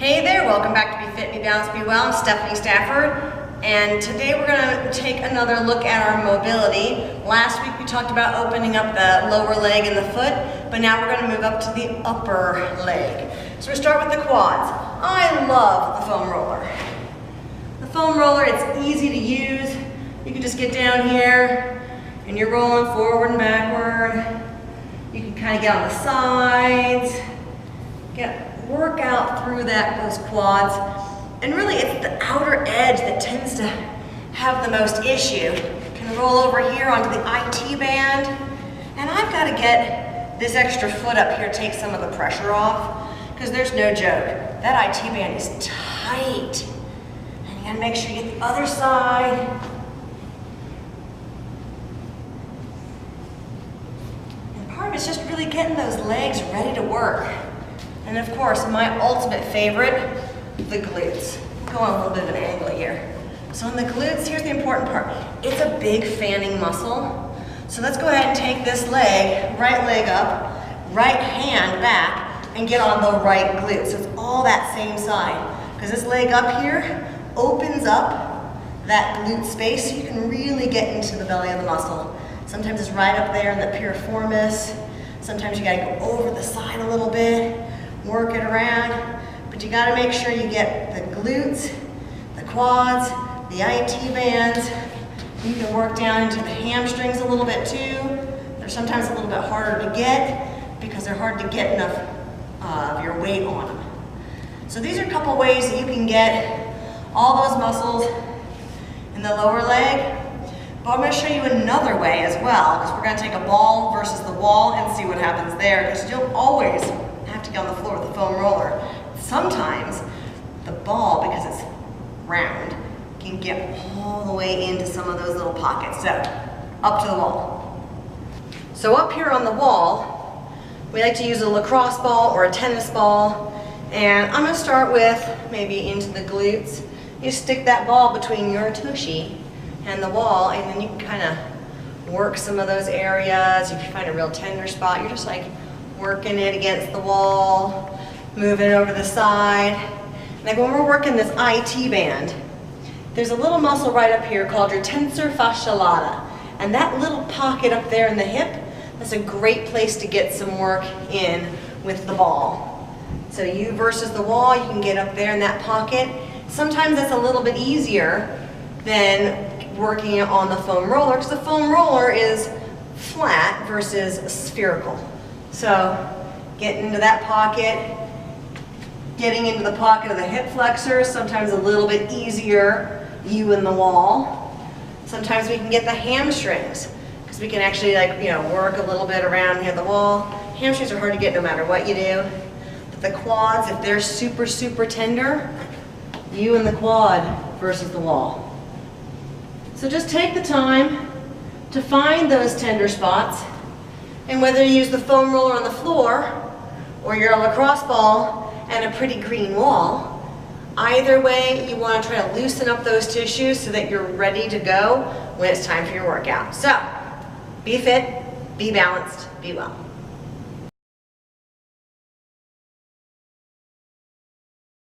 Hey there, welcome back to Be Fit, Be Balanced, Be Well. I'm Stephanie Stafford, and today we're going to take another look at our mobility. Last week we talked about opening up the lower leg and the foot, but now we're going to move up to the upper leg. So we start with the quads. I love the foam roller. The foam roller, it's easy to use. You can just get down here and you're rolling forward and backward. You can kind of get on the sides, work out through those quads. And really it's the outer edge that tends to have the most issue. You can roll over here onto the IT band, and I've got to get this extra foot up here, take some of the pressure off, because there's no joke. That IT band is tight. And you gotta make sure you get the other side. And part of it's just really getting those legs ready to work. And of course, my ultimate favorite, the glutes. Go on a little bit of an angle here. So on the glutes, here's the important part. It's a big fanning muscle. So let's go ahead and take this leg, right leg up, right hand back, and get on the right glute. So it's all that same side. Because this leg up here opens up that glute space so you can really get into the belly of the muscle. Sometimes it's right up there in the piriformis. Sometimes you gotta go over the side a little bit, work it around. But you gotta make sure you get the glutes, the quads, the IT bands. You can work down into the hamstrings a little bit too. They're sometimes a little bit harder to get because they're hard to get enough of your weight on them. So these are a couple ways that you can get all those muscles in the lower leg. But I'm going to show you another way as well, because we're going to take a ball versus the wall and see what happens there, because you don't always have to get on the floor with the foam roller. Sometimes the ball, because it's round, can get all the way into some of those little pockets. So up to the wall. So up here on the wall, we like to use a lacrosse ball or a tennis ball. And I'm going to start with maybe into the glutes. You stick that ball between your tushy and the wall, and then you can kind of work some of those areas. If you find a real tender spot, you're just like working it against the wall, moving it over to the side. Like when we're working this IT band, there's a little muscle right up here called your tensor fasciae lata. And that little pocket up there in the hip, that's a great place to get some work in with the ball. So you versus the wall, you can get up there in that pocket. Sometimes that's a little bit easier than working it on the foam roller, because the foam roller is flat versus spherical. So getting into that pocket, getting into the pocket of the hip flexor, sometimes a little bit easier, you and the wall. Sometimes we can get the hamstrings, because we can actually work a little bit around here the wall. Hamstrings are hard to get no matter what you do. But the quads, if they're super, super tender, you and the quad versus the wall. So just take the time to find those tender spots, and whether you use the foam roller on the floor or your lacrosse ball and a pretty green wall, either way you want to try to loosen up those tissues so that you're ready to go when it's time for your workout. So be fit, be balanced, be well.